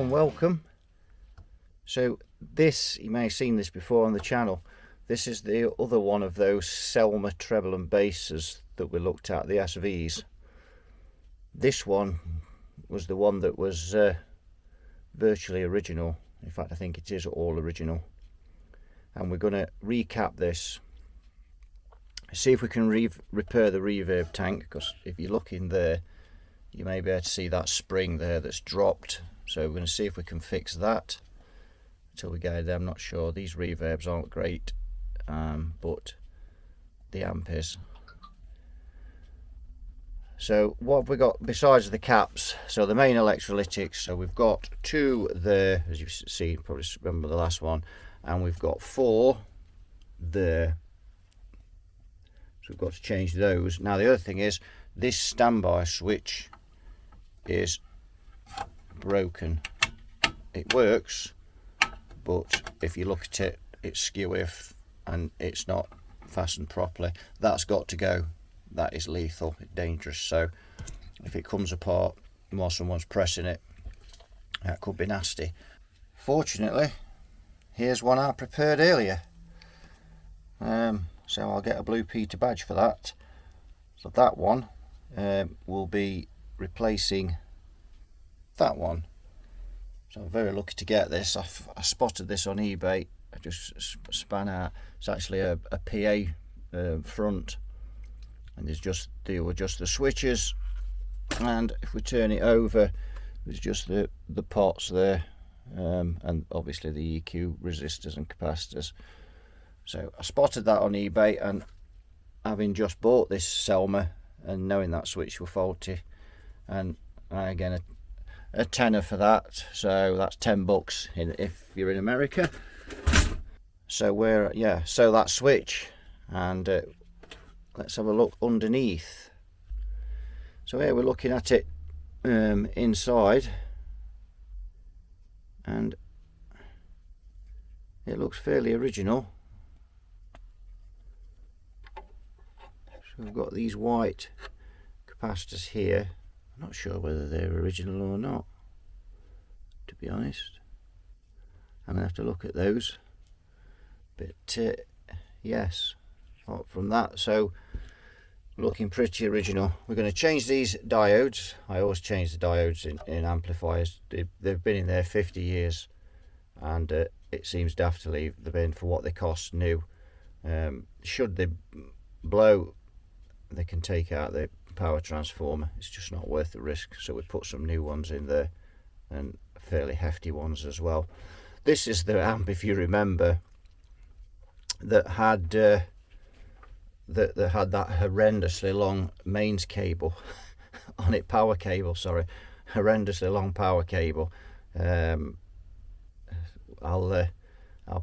and welcome. So this, you may have seen this before on the channel, this is the other one of those Selmer Treble Basses that we looked at, the SVs. This one was the one that was virtually original. In fact, I think it is all original. And we're going to recap this, see if we can repair the reverb tank, because if you look in there, you may be able to see that spring there that's dropped. So we're going to see if we can fix that until we get there. I'm not sure. These reverbs aren't great, but the amp is. So what have we got besides the caps? So the main electrolytics, so we've got 2 there, as you see, probably remember the last one, and we've got 4 there. So we've got to change those. Now the other thing is, this standby switch is broken. It works, but if you look at it, it's skew and it's not fastened properly. That's got to go. That is lethal, dangerous. So if it comes apart while someone's pressing it, that could be nasty. Fortunately, here's one I prepared earlier. So I'll get a Blue Peter badge for that. So that one will be replacing that one. So I'm very lucky to get this. I spotted this on eBay. I just span out. It's actually a PA front, and there were just the switches, and if we turn it over, there's just the pots there, and obviously the EQ resistors and capacitors. So I spotted that on eBay, and having just bought this Selmer and knowing that switch were faulty, and again a tenner for that, so that's $10 if you're in America. So so that switch, and let's have a look underneath. So here we're looking at it inside, and it looks fairly original. So we've got these white capacitors here. I'm not sure whether they're original or not, to be honest. I'm going to have to look at those. But yes, apart from that, so looking pretty original. We're going to change these diodes. I always change the diodes in amplifiers. They've been in there 50 years, and it seems daft to leave them in for what they cost new. Should they blow, they can take out the power transformer. It's just not worth the risk, so we put some new ones in there, and fairly hefty ones as well. This is the amp, if you remember, that had that had that horrendously long mains cable on it, power cable, sorry, horrendously long power cable. I'll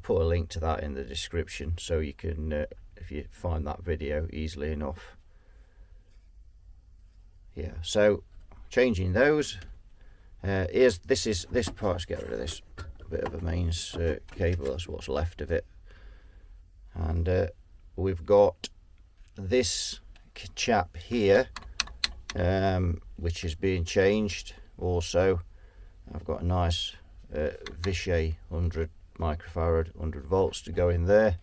put a link to that in the description, so you can if you find that video easily enough. Yeah, so changing those. This part's, get rid of this bit of a mains cable, that's what's left of it. And we've got this chap here, which is being changed also. I've got a nice Vichy 100 microfarad 100 volts to go in there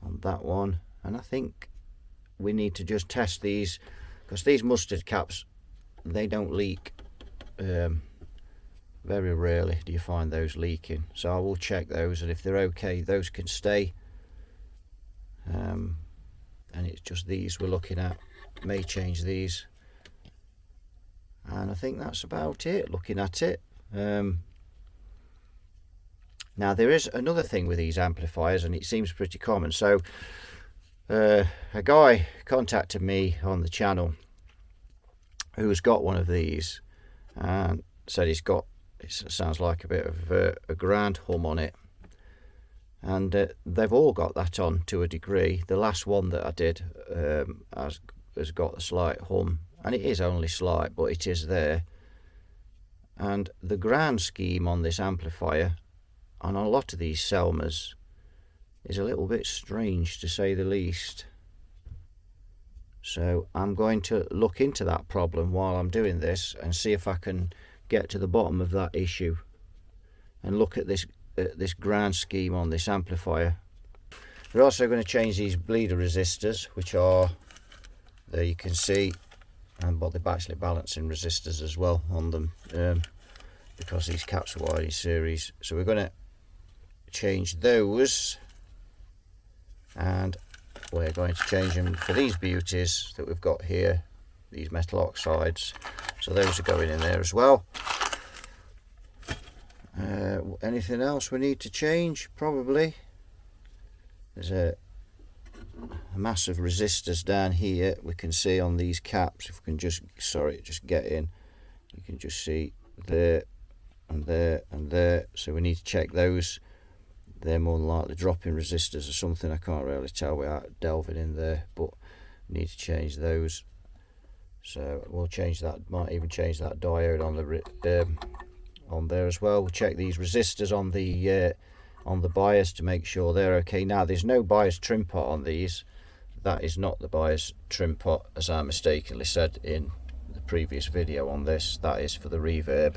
on that one. And I think we need to just test these, because these mustard caps, they don't leak. Very rarely do you find those leaking, so I will check those, and if they're okay, those can stay. And it's just these we're looking at. May change these, and I think that's about it, looking at it. Now there is another thing with these amplifiers, and it seems pretty common. So a guy contacted me on the channel who's got one of these, and said it sounds like a bit of a grand hum on it, and they've all got that on to a degree. The last one that I did has got a slight hum, and it is only slight, but it is there. And the ground scheme on this amplifier, on a lot of these Selmers, is a little bit strange, to say the least. So I'm going to look into that problem while I'm doing this and see if I can get to the bottom of that issue and look at this ground scheme on this amplifier. We're also going to change these bleeder resistors, which are, there you can see, and but they're actually balancing resistors as well on them, because these caps are wired in series. So we're going to change those, and we're going to change them for these beauties that we've got here, these metal oxides. So those are going in there as well. Anything else we need to change? Probably. There's a mass of resistors down here we can see on these caps. If we can just, sorry, just get in, you can just see there and there and there. So we need to check those. They're more than likely dropping resistors or something. I can't really tell without delving in there, but we need to change those. So we'll change that. Might even change that diode on there as well. We'll check these resistors on the bias to make sure they're okay. Now there's no bias trim pot on these. That is not the bias trim pot, as I mistakenly said in the previous video on this. That is for the reverb.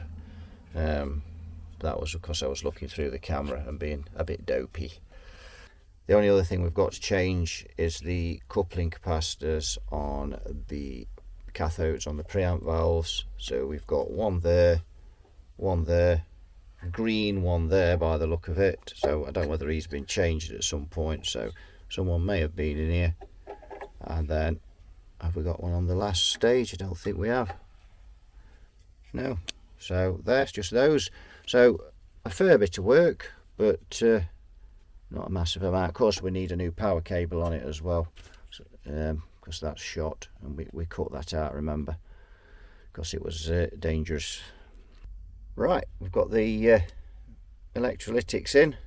That was because I was looking through the camera and being a bit dopey. The only other thing we've got to change is the coupling capacitors on the cathodes on the preamp valves. So we've got one there, green one there by the look of it. So I don't know whether he's been changed at some point, so someone may have been in here. And then have we got one on the last stage? I don't think we have. No. So there's just those. So a fair bit of work, but not a massive amount. Of course we need a new power cable on it as well, because that's shot, and we cut that out, remember, because it was dangerous. Right, we've got the electrolytics in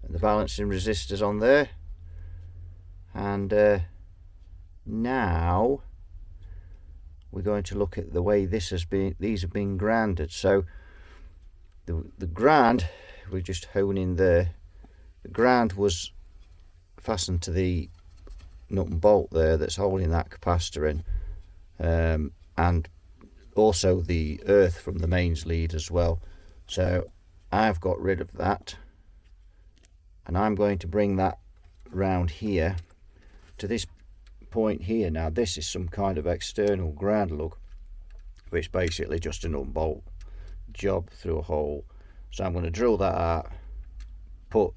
and the balancing resistors on there, and now we're going to look at the way these have been grounded. So the ground, we're just honing there. The ground was fastened to the nut and bolt there that's holding that capacitor in, and also the earth from the mains lead as well. So I've got rid of that, and I'm going to bring that round here to this point here. Now this is some kind of external ground lug, which is basically just a nut and bolt job through a hole. So I'm going to drill that out, put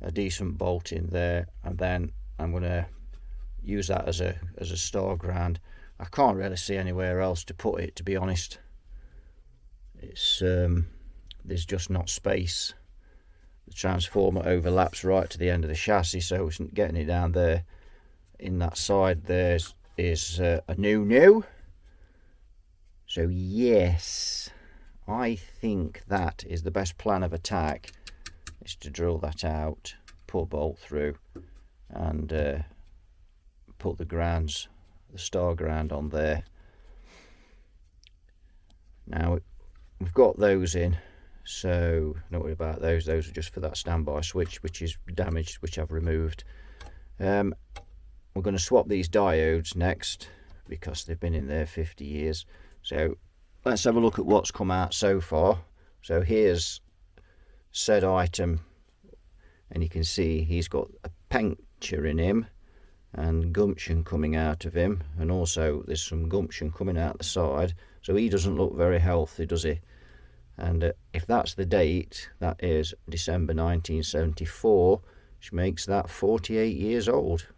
a decent bolt in there, and then I'm going to use that as a star ground. I can't really see anywhere else to put it, to be honest. It's there's just not space. The transformer overlaps right to the end of the chassis, so it's getting it down there. In that side there is a new. So yes, I think that is the best plan of attack, is to drill that out, put a bolt through, and put the star ground on there. Now we've got those in, so don't worry about those. Those are just for that standby switch, which is damaged, which I've removed. We're going to swap these diodes next, because they've been in there 50 years. So let's have a look at what's come out so far. So here's said item, and you can see he's got a puncture in him and gumption coming out of him, and also there's some gumption coming out the side. So he doesn't look very healthy, does he? And if that's the date, that is December 1974, which makes that 48 years old.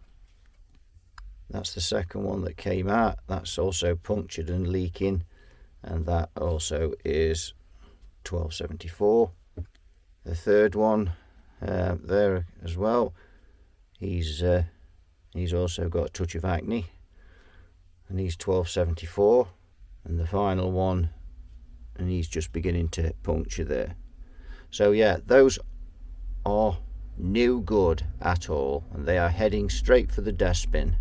That's the second one that came out. That's also punctured and leaking, and that also is 1274. The third one there as well, he's also got a touch of acne, and he's 1274. And the final one, and he's just beginning to puncture there. So yeah, those are no good at all, and they are heading straight for the dustbin.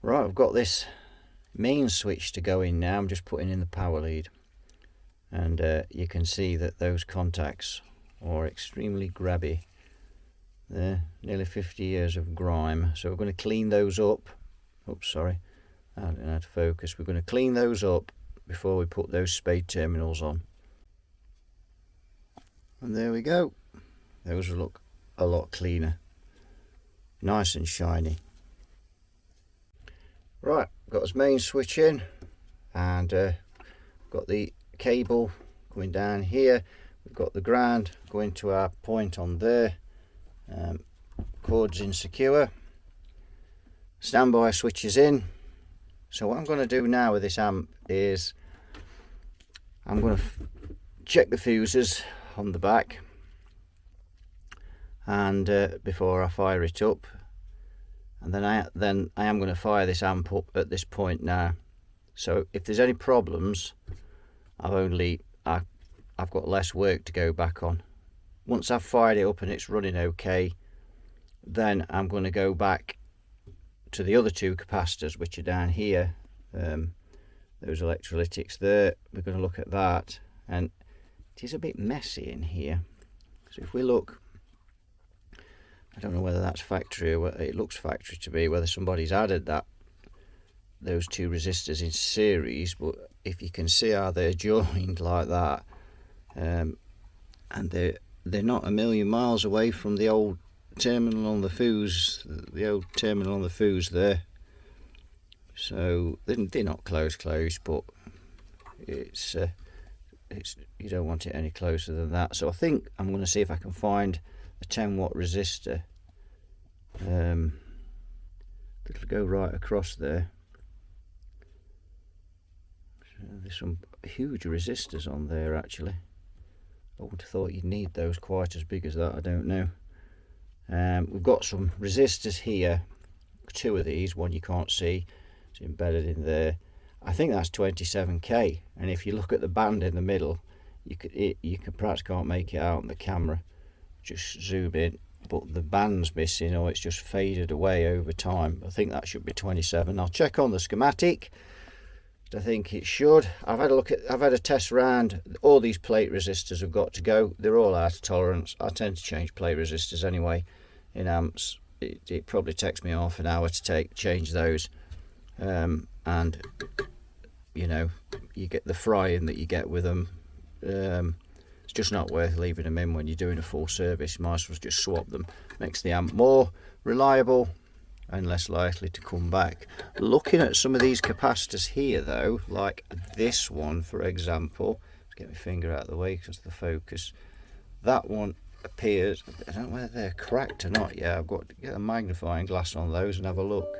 Right, I've got this main switch to go in now. I'm just putting in the power lead, and you can see that those contacts are extremely grabby. There, nearly 50 years of grime. So we're going to clean those up. Oops, sorry, I didn't have to focus. We're going to clean those up, before we put those spade terminals on. And there we go. Those will look a lot cleaner, nice and shiny. Right, got his main switch in, and got the cable going down here. We've got the ground going to our point on there. Cords in secure. Standby switch is in. So what I'm going to do now with this amp is I'm going to check the fuses on the back, and before I fire it up, and then I am going to fire this amp up at this point now. So if there's any problems, I've got less work to go back on. Once I've fired it up and it's running okay, then I'm going to go back to the other two capacitors, which are down here, those electrolytics there. We're going to look at that, and it is a bit messy in here. So if we look, I don't know whether that's factory or whether it looks factory to me, whether somebody's added those two resistors in series, but if you can see how they're joined like that, and they're not a million miles away from the old terminal on the fuse, there. So they're not close, but it's you don't want it any closer than that. So I think I'm going to see if I can find a 10 watt resistor that'll go right across there. So there's some huge resistors on there actually. I would have thought you'd need those quite as big as that, I don't know. We've got some resistors here, two of these, one you can't see, it's embedded in there. I think that's 27k, and if you look at the band in the middle, you can perhaps can't make it out on the camera, just zoom in, but the band's missing, or it's just faded away over time. I think that should be 27. I'll check on the schematic. I think it should. I've had a test round. All these plate resistors have got to go. They're all out of tolerance. I tend to change plate resistors anyway in amps. It probably takes me half an hour to change those, and you know, you get the frying that you get with them. It's just not worth leaving them in when you're doing a full service. You might as well just swap them. Makes the amp more reliable and less likely to come back. Looking at some of these capacitors here though, like this one for example, let's get my finger out of the way because of the focus, that one appears, I don't know whether they're cracked or not yet. I've got to get a magnifying glass on those and have a look.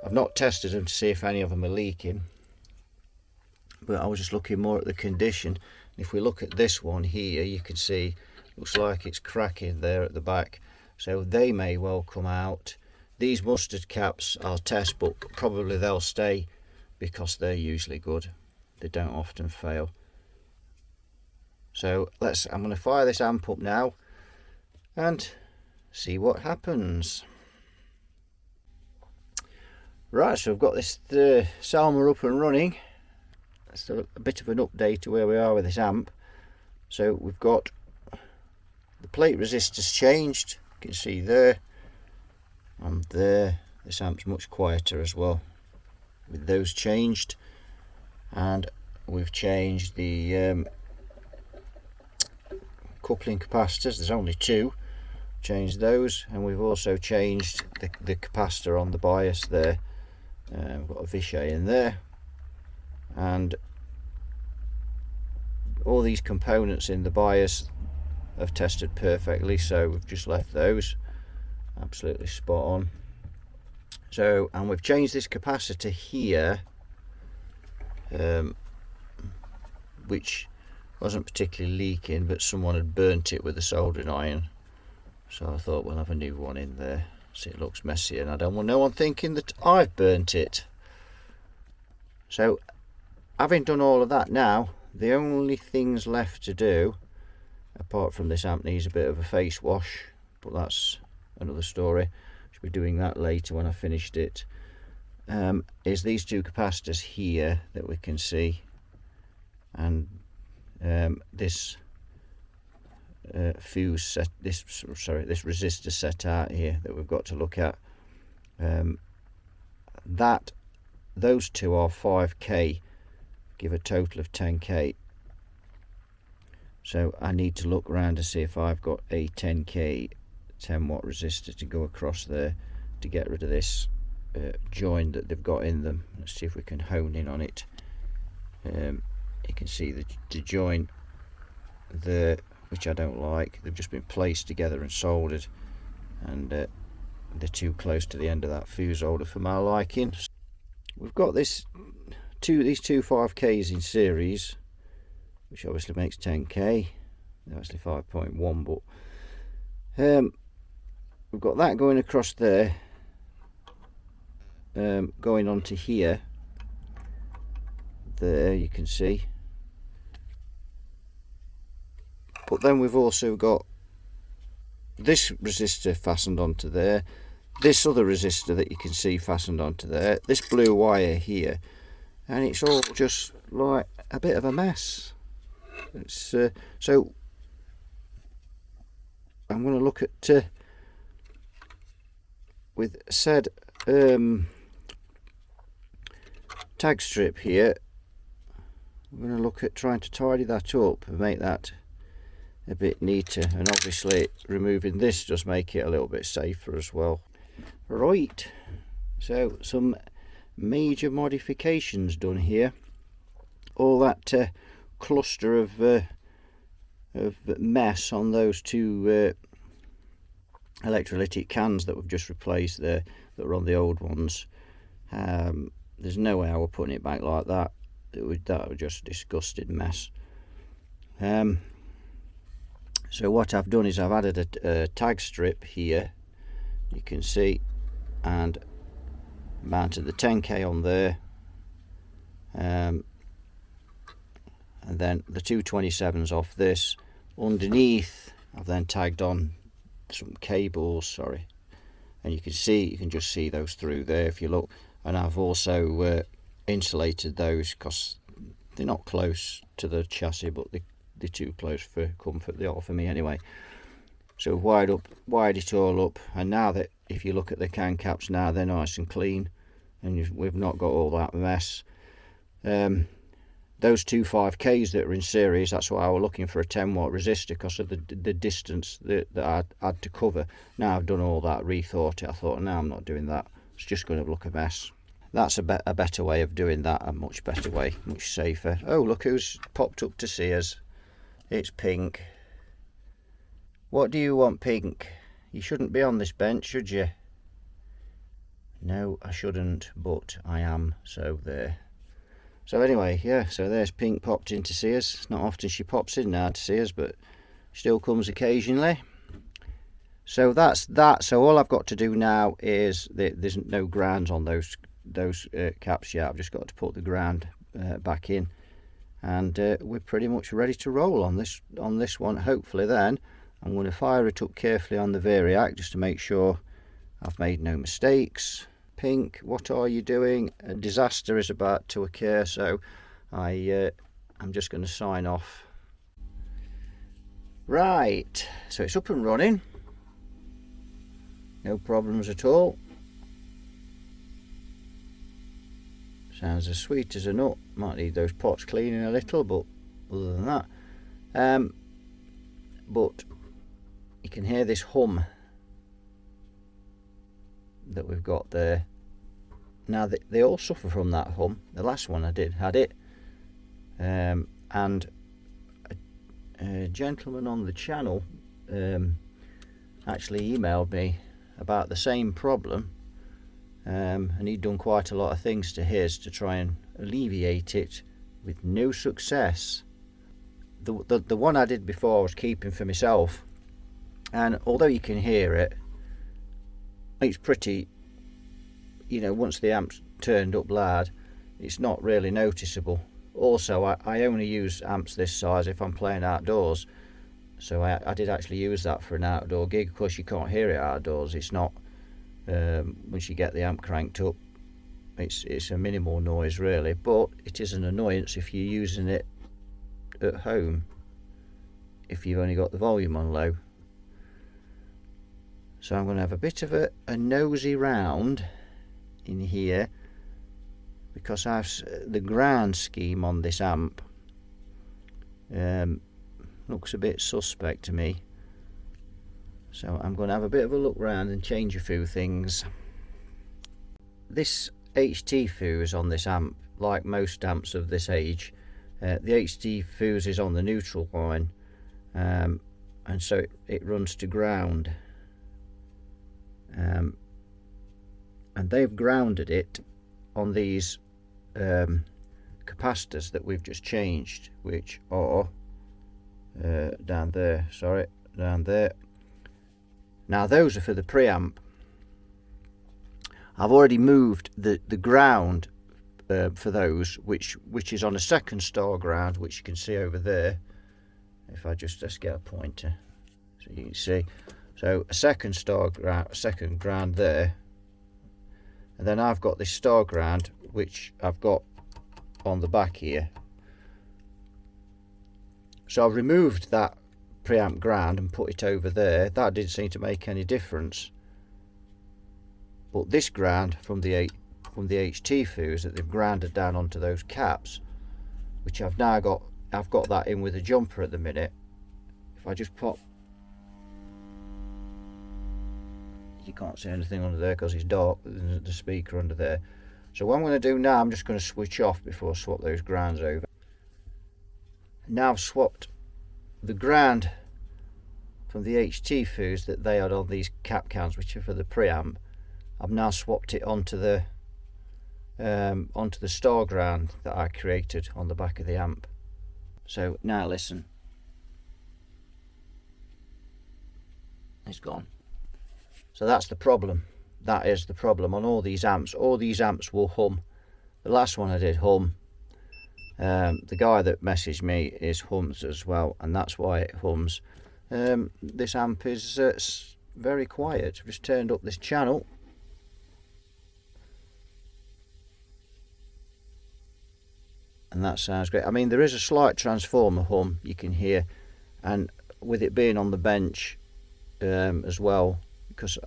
I've not tested them to see if any of them are leaking, but I was just looking more at the condition. If we look at this one here, you can see looks like it's cracking there at the back, so they may well come out. These mustard caps I'll test, but probably they'll stay because they're usually good. They don't often fail. So I'm going to fire this amp up now and see what happens. Right, so I've got this Selmer up and running. That's a bit of an update to where we are with this amp. So we've got the plate resistors changed, you can see there. And there, this amp's much quieter as well with those changed, and we've changed the coupling capacitors. There's only two, changed those, and we've also changed the capacitor on the bias there. We've got a Vichy in there, and all these components in the bias have tested perfectly, so we've just left those. Absolutely spot on. So, and we've changed this capacitor here, which wasn't particularly leaking, but someone had burnt it with a soldering iron, so I thought we'll have a new one in there. See, it looks messy and I don't want no one thinking that I've burnt it. So having done all of that now, the only things left to do, apart from this amp needs a bit of a face wash, but that's another story, should be doing that later when I finished it, is these two capacitors here that we can see, and this fuse set, this resistor set out here that we've got to look at. Those two are 5k give a total of 10k. So I need to look around to see if I've got a 10k 10 watt resistor to go across there to get rid of this join that they've got in them. Let's see if we can hone in on it. You can see the join there, which I don't like. They've just been placed together and soldered, and they're too close to the end of that fuse holder for my liking. We've got these two 5Ks in series, which obviously makes 10k. They're actually 5.1, but we've got that going across there, going onto here. There you can see. But then we've also got this resistor fastened onto there, this other resistor that you can see fastened onto there, this blue wire here, and it's all just like a bit of a mess. It's so I'm going to look at with said tag strip here. I'm going to look at trying to tidy that up and make that a bit neater, and obviously removing this does make it a little bit safer as well. Right, so some major modifications done here. All that cluster of mess on those two electrolytic cans that we've just replaced there, that were on the old ones. There's no way I would putting it back like that. That was just a disgusting mess. So what I've done is I've added a tag strip here, you can see, and mounted the 10k on there, and then the 227s off this. Underneath I've then tagged on some cables, sorry, and you can just see those through there if you look. And I've also insulated those because they're not close to the chassis, but they're too close for comfort. They are for me anyway. So wired it all up, and now that if you look at the can caps now, they're nice and clean, and we've not got all that mess. Those two 5Ks that are in series, that's why I was looking for a 10 watt resistor, because of the distance that I had to cover. Now I've done all that, rethought it, I thought, no, I'm not doing that, it's just going to look a mess. That's a better way of doing that, a much better way, much safer. Oh, look who's popped up to see us. It's Pink. What do you want, Pink? You shouldn't be on this bench, should you? No, I shouldn't, but I am, so there. So anyway, yeah, so there's Pink popped in to see us. It's not often she pops in now to see us, but still comes occasionally. So that's that. So all I've got to do now is, there's no grounds on those caps yet. I've just got to put the ground back in, and we're pretty much ready to roll on this one. Hopefully then I'm going to fire it up carefully on the variac just to make sure I've made no mistakes. Pink, what are you doing? A disaster is about to occur, so I'm just going to sign off. Right, so it's up and running, no problems at all. Sounds as sweet as a nut. Might need those pots cleaning a little, but other than that, but you can hear this hum that we've got there. Now they all suffer from that hum. The last one I did had it, and a gentleman on the channel actually emailed me about the same problem, and he'd done quite a lot of things to his to try and alleviate it, with no success. The one I did before I was keeping for myself, and although you can hear it, it's pretty, you know, once the amp's turned up loud, it's not really noticeable. Also, I only use amps this size if I'm playing outdoors, so I did actually use that for an outdoor gig. Of course you can't hear it outdoors, it's not, once you get the amp cranked up, it's a minimal noise really, but it is an annoyance if you're using it at home, if you've only got the volume on low. So I'm going to have a bit of a nosy round in here, because the ground scheme on this amp looks a bit suspect to me. So I'm going to have a bit of a look round and change a few things. This HT fuse on this amp, like most amps of this age, the HT fuse is on the neutral line, and so it runs to ground, and they've grounded it on these capacitors that we've just changed, which are down there. Now those are for the preamp. I've already moved the ground for those, which is on a second star ground, which you can see over there. If I just get a pointer so you can see. So a second star ground, second ground there, and then I've got this star ground which I've got on the back here. So I've removed that preamp ground and put it over there. That didn't seem to make any difference. But this ground from the HT fuse that they've grounded down onto those caps, which I've got that in with a jumper at the minute. If I just pop, you can't see anything under there because it's dark, there's the speaker under there. So what I'm going to do now, I'm just going to switch off before I swap those grounds over. Now I've swapped the ground from the HT fuse that they had on these cap cans, which are for the preamp. I've now swapped it onto the star ground that I created on the back of the amp. So now listen, it's gone. So that's the problem. That is the problem on all these amps. All these amps will hum. The last one I did hum. The guy that messaged me is hums as well, and that's why it hums. This amp is very quiet. I've just turned up this channel. And that sounds great. I mean, there is a slight transformer hum you can hear, and with it being on the bench as well, because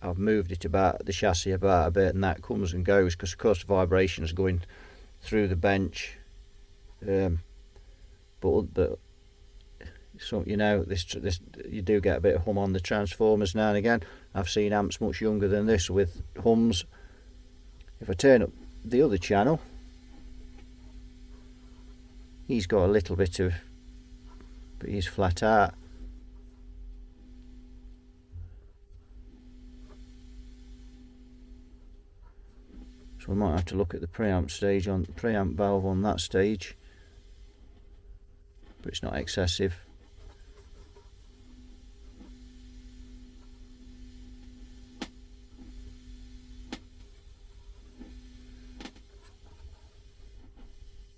I've moved it about, the chassis about a bit, and that comes and goes because of course the vibration is going through the bench. But so you know, this you do get a bit of hum on the transformers now and again. I've seen amps much younger than this with hums. If I turn up the other channel, he's got a little bit of, but he's flat out. So we might have to look at the preamp stage on preamp valve on that stage, but it's not excessive.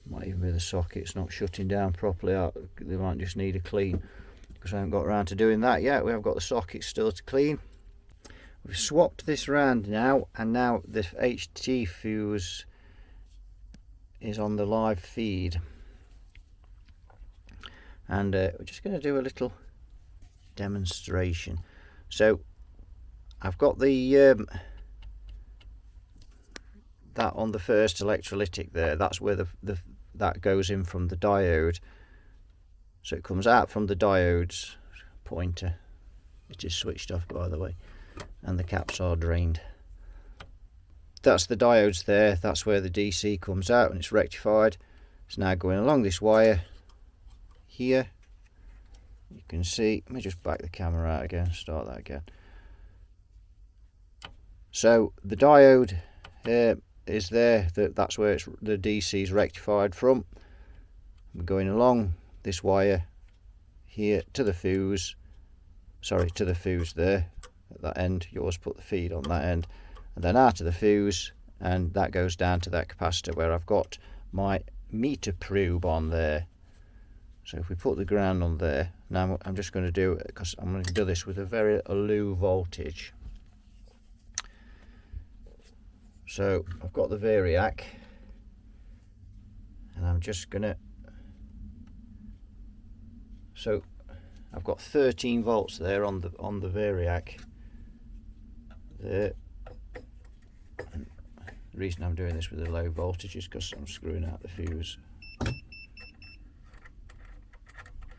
Might even be the socket's not shutting down properly. They might just need a clean, because I haven't got around to doing that yet. We have got the socket still to clean. We've swapped this round now, and now the HT fuse is on the live feed, and we're just going to do a little demonstration. So I've got the that on the first electrolytic there. That's where that goes in from the diode. So it comes out from the diode's pointer, which is switched off by the way, and the caps are drained. That's the diodes there. That's where the DC comes out and it's rectified. It's now going along this wire here. You can see, let me just back the camera out again, start that again. So the diode is there, that's where the DC is rectified from. I'm going along this wire here to the fuse, sorry, to the fuse there at that end. You always put the feed on that end, and then out of the fuse, and that goes down to that capacitor where I've got my meter probe on there. So if we put the ground on there, now I'm just going to do it, because I'm going to do this with a very low voltage. So I've got the variac, and I'm just going to, so I've got 13 volts there on the variac there. The reason I'm doing this with a low voltage is because I'm screwing out the fuse.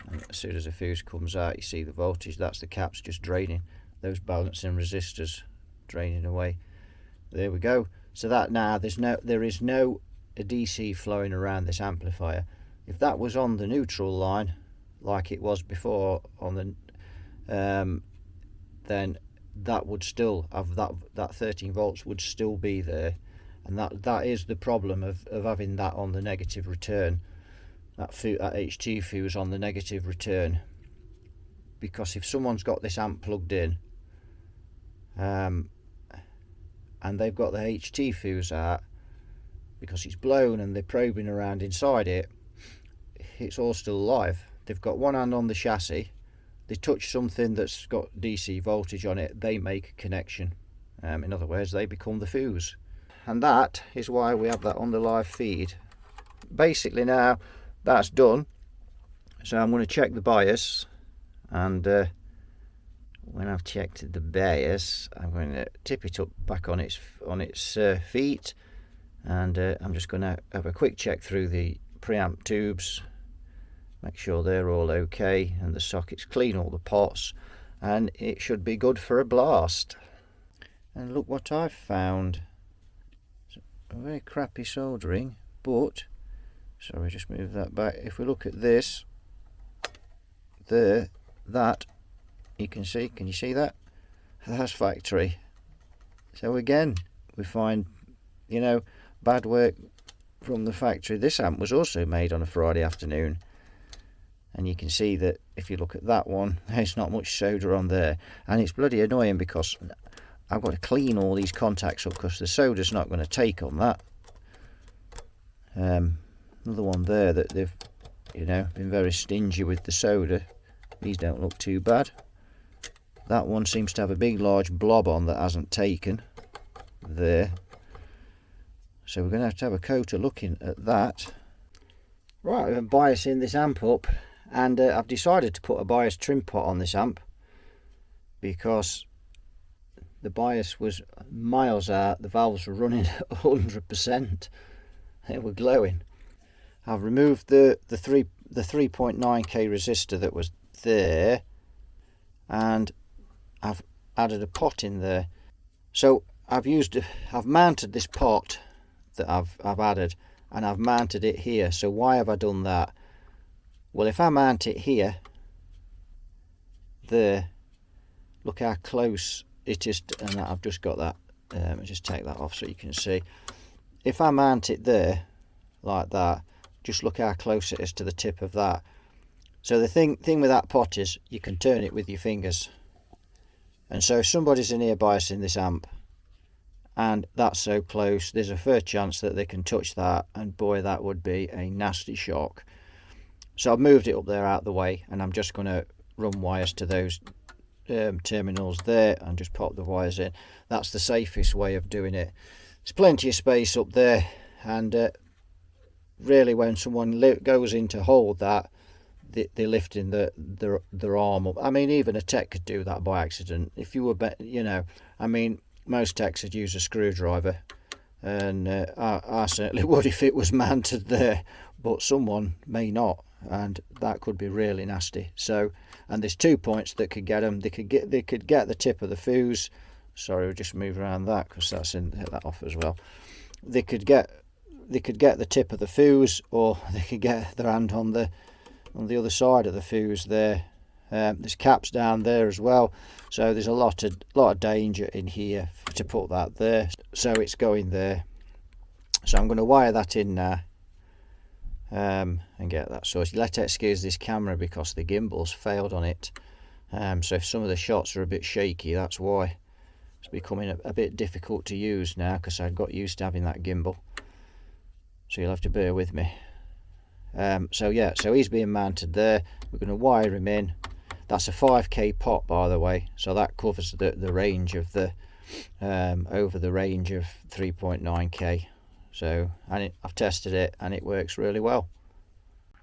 And as soon as the fuse comes out, you see the voltage, that's the caps just draining. Those balancing resistors draining away. There we go. So that now there is no DC flowing around this amplifier. If that was on the neutral line, like it was before on the, then that would still have that 13 volts would still be there, and that is the problem of having that on the negative return, that HT fuse on the negative return. Because if someone's got this amp plugged in, and they've got the HT fuse out because it's blown and they're probing around inside it, it's all still alive. They've got one hand on the chassis, they touch something that's got DC voltage on it, they make a connection. In other words, they become the fuse. And that is why we have that on the live feed. Basically now that's done, so I'm going to check the bias, and when I've checked the bias, I'm going to tip it up back on its feet, and I'm just going to have a quick check through the preamp tubes, make sure they're all okay and the sockets clean, all the pots, and it should be good for a blast. And look what I've found. It's a very crappy soldering, but sorry, just move that back. If we look at this there, that you can see, can you see that? That's factory. So again, we find, you know, bad work from the factory. This amp was also made on a Friday afternoon, and you can see that if you look at that one, there's not much solder on there, and it's bloody annoying because I've got to clean all these contacts up because the solder's not going to take on that. Another one there that they've, you know, been very stingy with the solder. These don't look too bad. That one seems to have a big large blob on that hasn't taken there, so we're going to have a coater looking at that. Right, I'm biasing this amp up, and I've decided to put a bias trim pot on this amp because the bias was miles out, the valves were running at 100%, they were glowing. I've removed the 3.9k resistor that was there, and I've added a pot in there. So I've mounted this pot that I've added, and I've mounted it here. So why have I done that? Well, if I mount it here, there, look how close it is, and I've just got that. I'll just take that off so you can see. If I mount it there like that, just look how close it is to the tip of that. So the thing with that pot is you can turn it with your fingers, and so if somebody's in here biasing this amp and that's so close, there's a fair chance that they can touch that, and boy, that would be a nasty shock. So I've moved it up there out of the way, and I'm just going to run wires to those terminals there and just pop the wires in. That's the safest way of doing it. There's plenty of space up there, and really when someone goes in to hold that, they're lifting their arm up. I mean, even a tech could do that by accident. If you were, you know, I mean, most techs would use a screwdriver, and I certainly would if it was mounted there, but someone may not, and that could be really nasty. So, and there's 2 points that could get them. They could get the tip of the fuse. Sorry, we'll just move around that because that's in that off as well. They could get the tip of the fuse, or they could get their hand on the other side of the fuse there. There's caps down there as well, so there's a lot of danger in here to put that there. So it's going there. So I'm going to wire that in now, and get that sorted. You'll have to excuse this camera because the gimbal's failed on it. So if some of the shots are a bit shaky, that's why. It's becoming a bit difficult to use now because I've got used to having that gimbal. So you'll have to bear with me. So yeah, so he's being mounted there. We're going to wire him in. That's a 5k pot, by the way, so that covers the range of the over the range of 3.9k. So, and I've tested it and it works really well.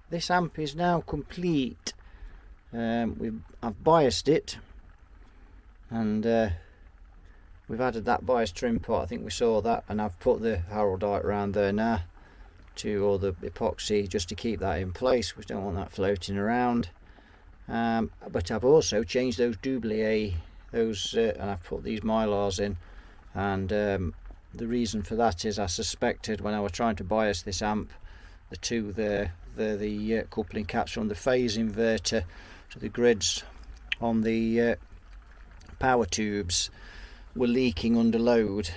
This amp is now complete. I've biased it, and we've added that bias trim pot, I think we saw that, and I've put the Haroldite around there now, or the epoxy, just to keep that in place. We don't want that floating around. But I've also changed those doublier, and I've put these Mylars in, and the reason for that is I suspected when I was trying to bias this amp, the two there, the coupling caps from the phase inverter to the grids on the power tubes were leaking under load,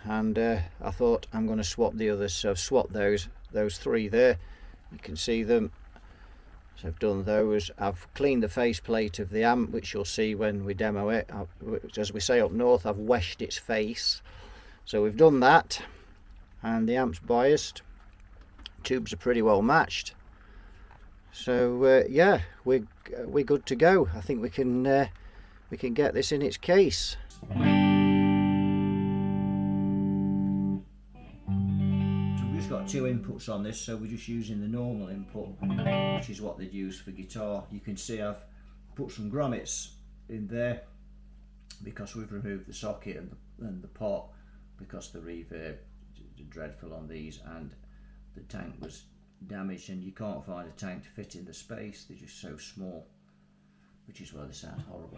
and I thought I'm going to swap the others, so I've swapped those three there. You can see them. So I've done those. I've cleaned the faceplate of the amp, which you'll see when we demo it. As we say up north, I've weshed its face. So we've done that, and the amp's biased. Tubes are pretty well matched. So yeah, we're good to go. I think we can get this in its case. Got two inputs on this, so we're just using the normal input, which is what they'd use for guitar. You can see I've put some grommets in there because we've removed the socket and the pot, because the reverb is dreadful on these, and the tank was damaged, and you can't find a tank to fit in the space. They're just so small, which is why they sound horrible.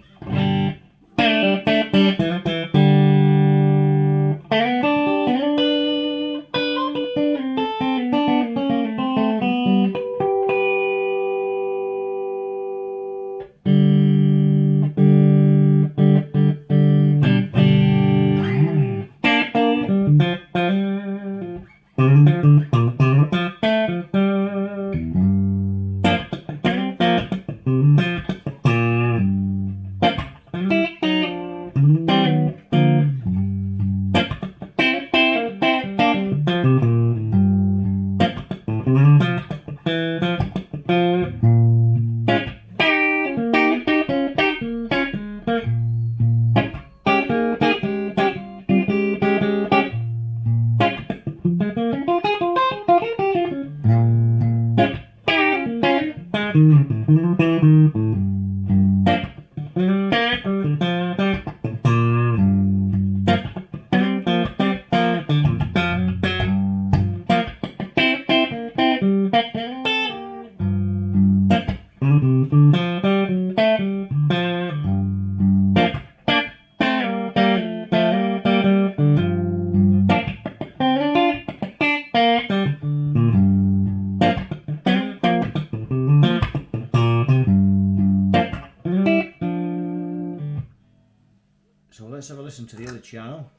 So let's have a listen to the other channel.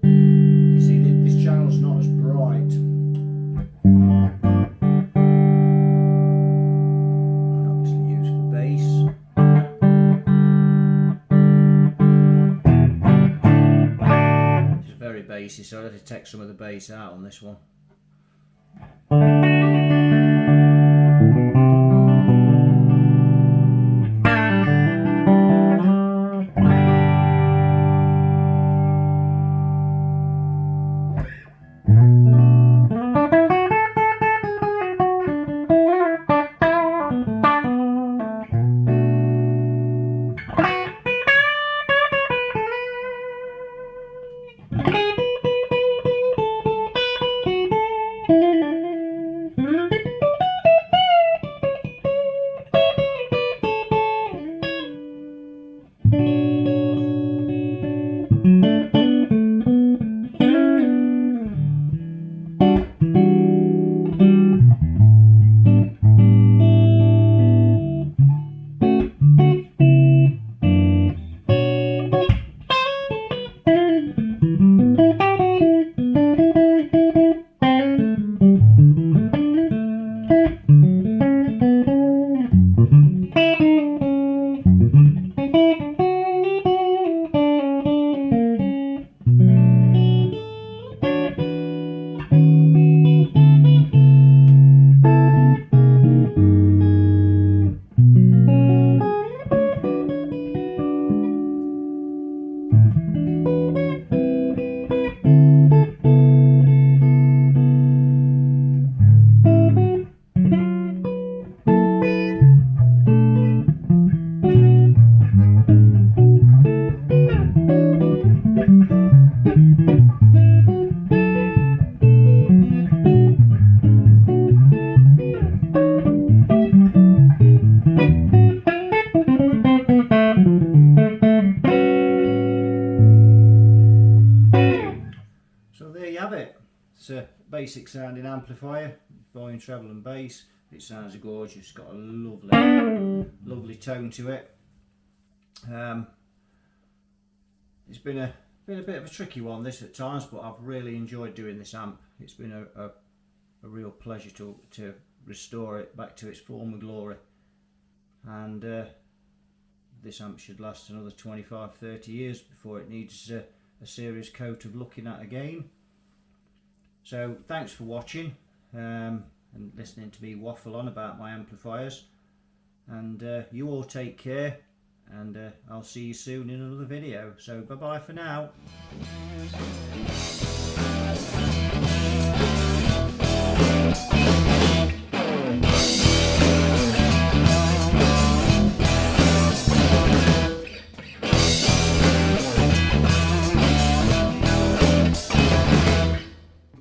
You see, this channel's not as bright. Obviously used for bass. It's very bassy, so I had to take some of the bass out on this one. basic sounding amplifier, volume, treble and bass. It sounds gorgeous. It's got a lovely tone to it. It's been a bit of a tricky one this at times, but I've really enjoyed doing this amp. It's been a real pleasure to restore it back to its former glory, and this amp should last another 25-30 years before it needs a serious coat of looking at again. So thanks for watching and listening to me waffle on about my amplifiers, and you all take care, and I'll see you soon in another video. So bye bye for now.